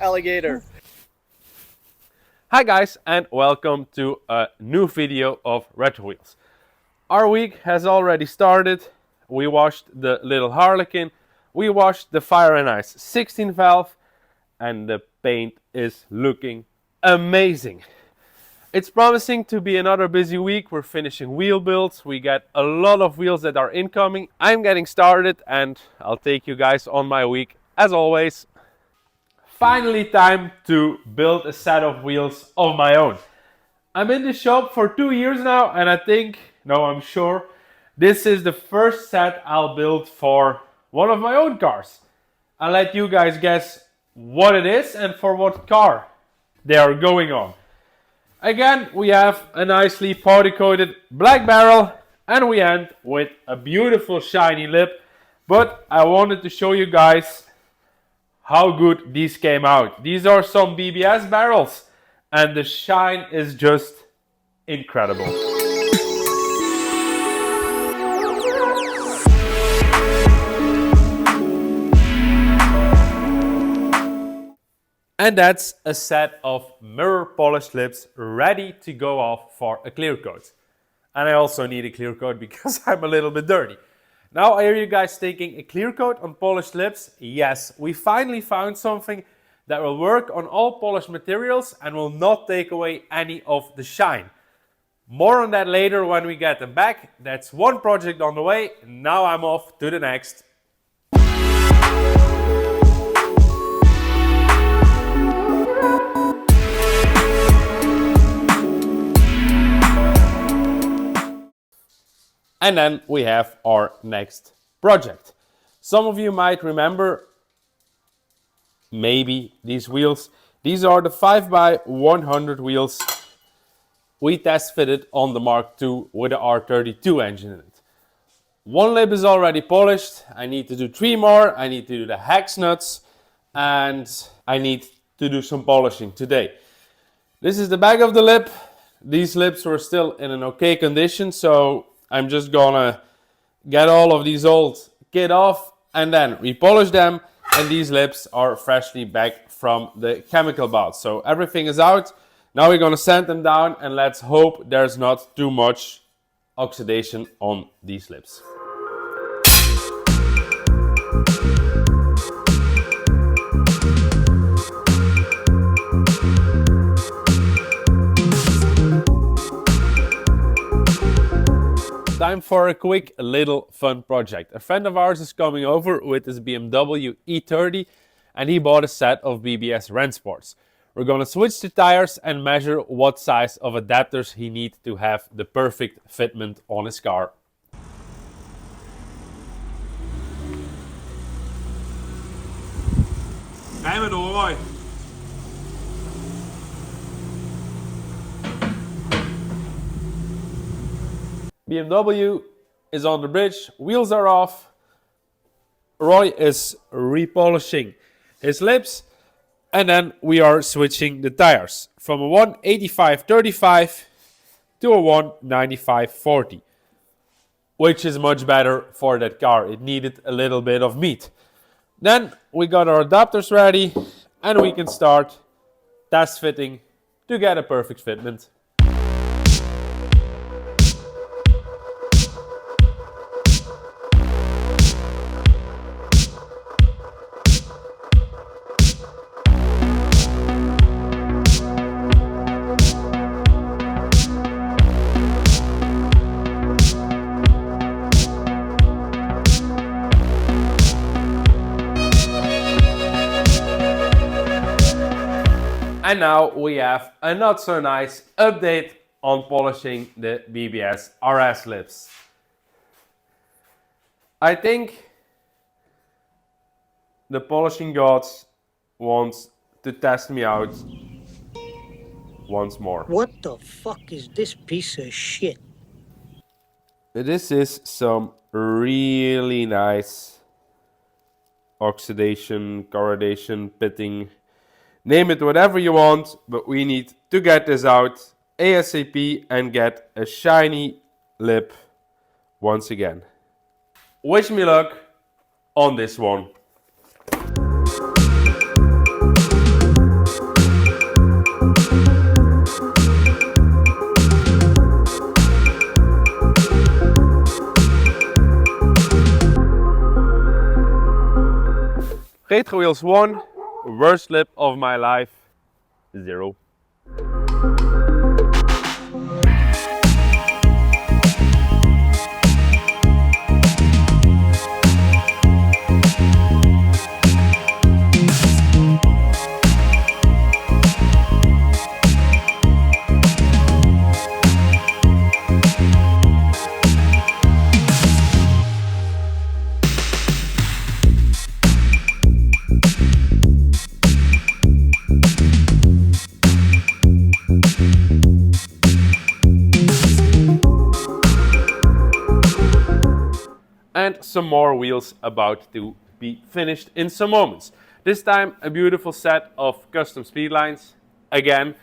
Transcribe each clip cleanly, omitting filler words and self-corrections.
alligator. Hi guys, and welcome to a new video of Retrowheelz. Our week has already started. We washed the little Harlequin, we washed the Fire and Ice 16 valve, and the paint is looking amazing. It's promising to be another busy week. We're finishing wheel builds. We got a lot of wheels that are incoming. I'm getting started and I'll take you guys on my week as always. Finally time to build a set of wheels of my own. I'm in the shop for 2 years now and I'm sure, this is the first set I'll build for one of my own cars. I'll let you guys guess what it is and for what car they are going on. Again, we have a nicely powder coated black barrel and we end with a beautiful shiny lip. But I wanted to show you guys how good these came out. These are some BBS barrels and the shine is just incredible. And that's a set of mirror polished lips ready to go off for a clear coat. And I also need a clear coat because I'm a little bit dirty. Now I hear you guys thinking, a clear coat on polished lips? Yes, we finally found something that will work on all polished materials and will not take away any of the shine. More on that later when we get them back. That's one project on the way. Now I'm off to the next. And then we have our next project. Some of you might remember maybe these wheels. These are the 5x100 wheels we test fitted on the Mark II with the R32 engine in it. One lip is already polished. I need to do 3 more. I need to do the hex nuts and I need to do some polishing today. This is the back of the lip. These lips were still in an okay condition, so I'm just gonna get all of these old kit off and then repolish them, and these lips are freshly back from the chemical bath. So everything is out. Now we're gonna sand them down and let's hope there's not too much oxidation on these lips. Time for a quick little fun project. A friend of ours is coming over with his BMW E30 and he bought a set of BBS Rennsports. We're going to switch the tires and measure what size of adapters he needs to have the perfect fitment on his car. Rij maar door, mooi. BMW is on the bridge, wheels are off. Roy is repolishing his lips and then we are switching the tires from a 185/35 to a 195/40, which is much better for that car. It needed a little bit of meat. Then we got our adapters ready and we can start test fitting to get a perfect fitment. And now we have a not so nice update on polishing the BBS RS lips. I think the polishing gods wants to test me out once more. What the fuck is this piece of shit? This is some really nice oxidation, corrodation, pitting. Name it whatever you want, but we need to get this out ASAP and get a shiny lip once again. Wish me luck on this one. Retrowheelz 1, worst lip of my life, 0. And some more wheels about to be finished in some moments. This time a beautiful set of custom speedlines. Again,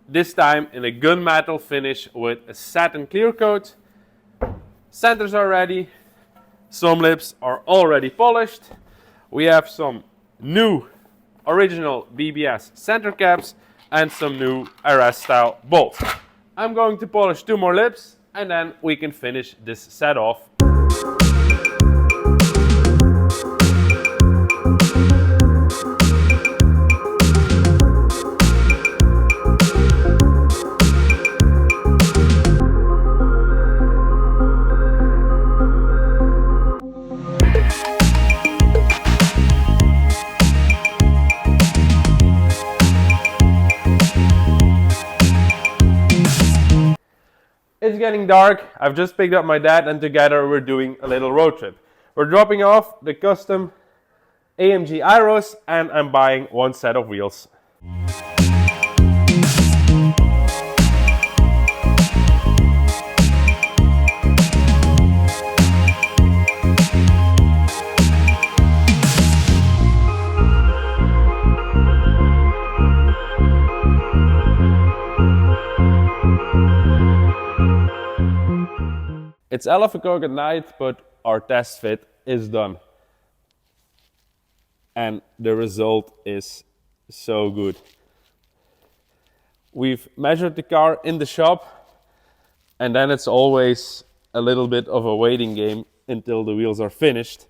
this time in a gunmetal finish with a satin clear coat. Centers are ready. Some lips are already polished. We have some new original BBS center caps and some new RS style bolts. I'm going to polish 2 more lips and then we can finish this set off. It's getting dark. I've just picked up my dad and together we're doing a little road trip. We're dropping off the custom AMG Iros and I'm buying 1 set of wheels. It's 11 o'clock at night, but our test fit is done. And the result is so good. We've measured the car in the shop, and then it's always a little bit of a waiting game until the wheels are finished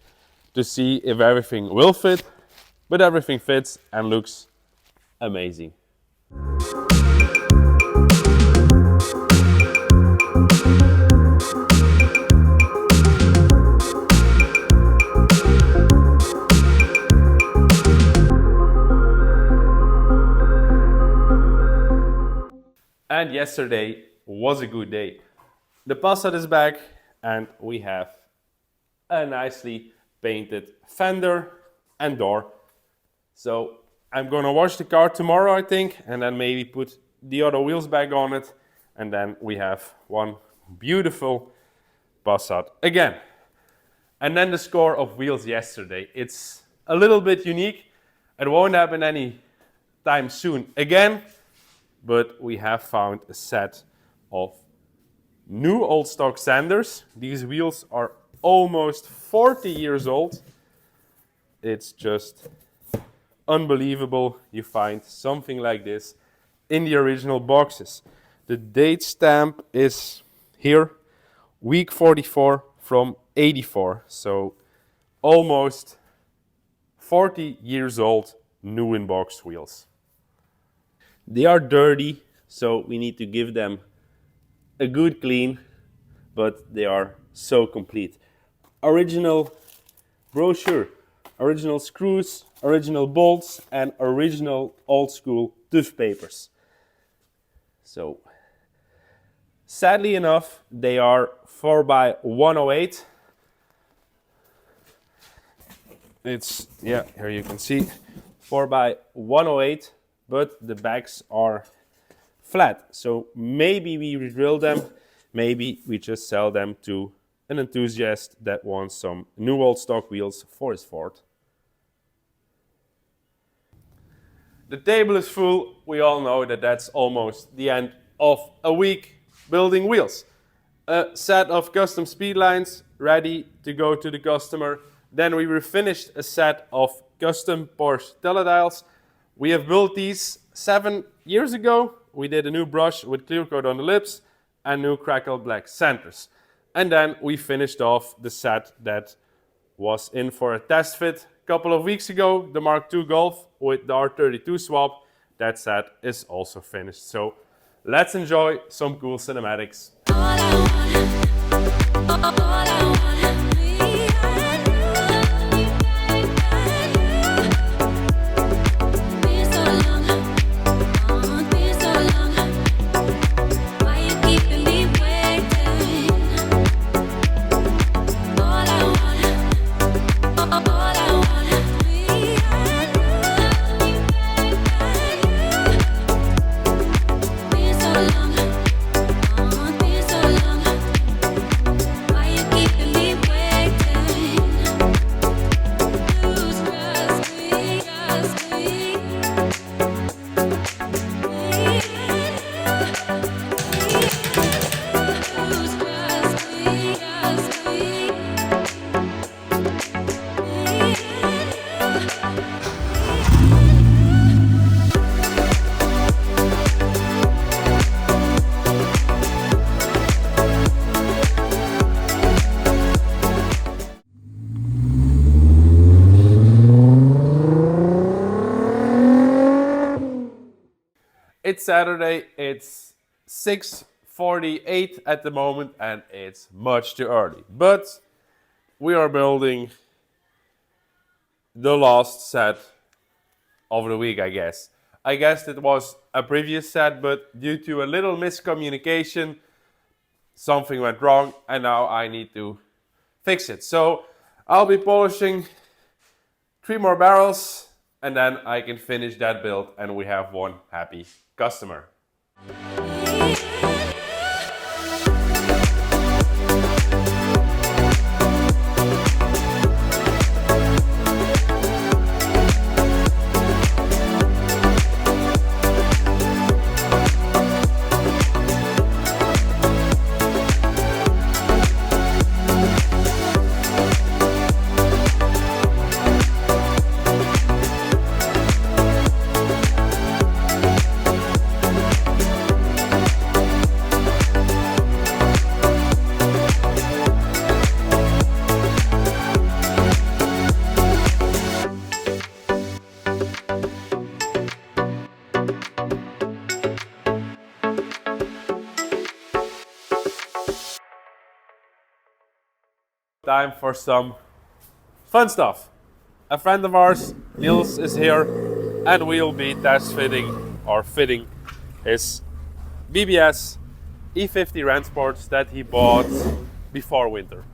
to see if everything will fit, but everything fits and looks amazing. And yesterday was a good day. The Passat is back and we have a nicely painted fender and door. So I'm gonna wash the car tomorrow, I think, and then maybe put the other wheels back on it. And then we have one beautiful Passat again. And then the score of wheels yesterday. It's a little bit unique. It won't happen any time soon again. But we have found a set of new old stock Zenders. These wheels are almost 40 years old. It's just unbelievable you find something like this in the original boxes. The date stamp is here, week 44 from 84. So almost 40 years old, new in box wheels. They are dirty, so we need to give them a good clean, but they are so complete. Original brochure, original screws, original bolts, and original old school TÜV papers. So, sadly enough, they are 4x108. It's, yeah, here you can see, 4x108. But the backs are flat. So maybe we re-drill them, maybe we just sell them to an enthusiast that wants some new old stock wheels for his Ford. The table is full. We all know that that's almost the end of a week building wheels. A set of custom speedlines ready to go to the customer. Then we refinished a set of custom Porsche teledails. We have built these 7 years ago. We did a new brush with clear coat on the lips and new crackle black centers. And then we finished off the set that was in for a test fit, a couple of weeks ago, the Mark II Golf with the R32 swap. That set is also finished. So let's enjoy some cool cinematics. It's Saturday, it's 6:48 at the moment and it's much too early. But we are building the last set of the week, I guess. I guess it was a previous set, but due to a little miscommunication, something went wrong and now I need to fix it. So I'll be polishing 3 more barrels and then I can finish that build and we have one happy customer. Time for some fun stuff. A friend of ours, Niels, is here and we'll be test fitting or fitting his BBS E30 Rennsports that he bought before winter.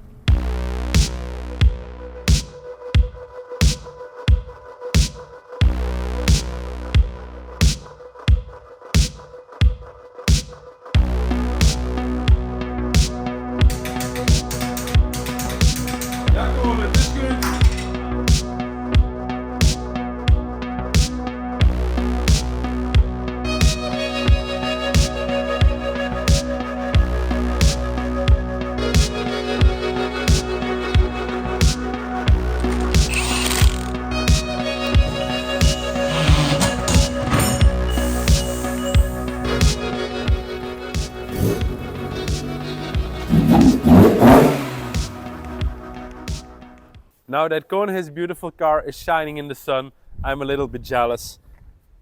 Now that Conen, his beautiful car, is shining in the sun, I'm a little bit jealous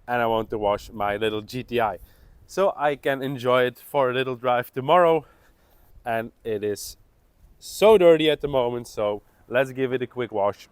and I want to wash my little GTI. So I can enjoy it for a little drive tomorrow. And it is so dirty at the moment, so let's give it a quick wash.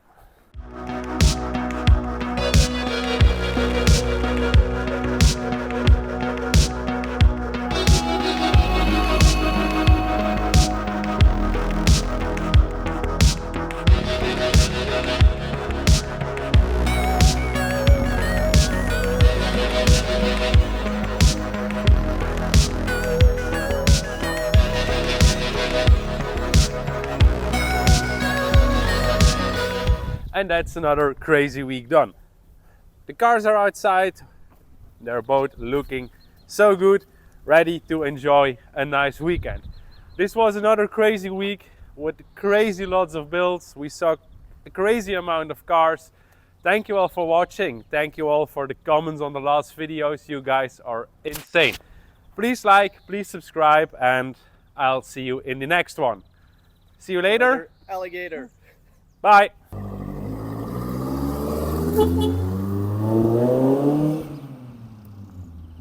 And that's another crazy week done. The cars are outside, they're both looking so good, ready to enjoy a nice weekend. This was another crazy week with crazy lots of builds. We saw a crazy amount of cars. Thank you all for watching. Thank you all for the comments on the last videos. You guys are insane. Please like, please subscribe, and I'll see you in the next one. See you later. Alligator. Bye.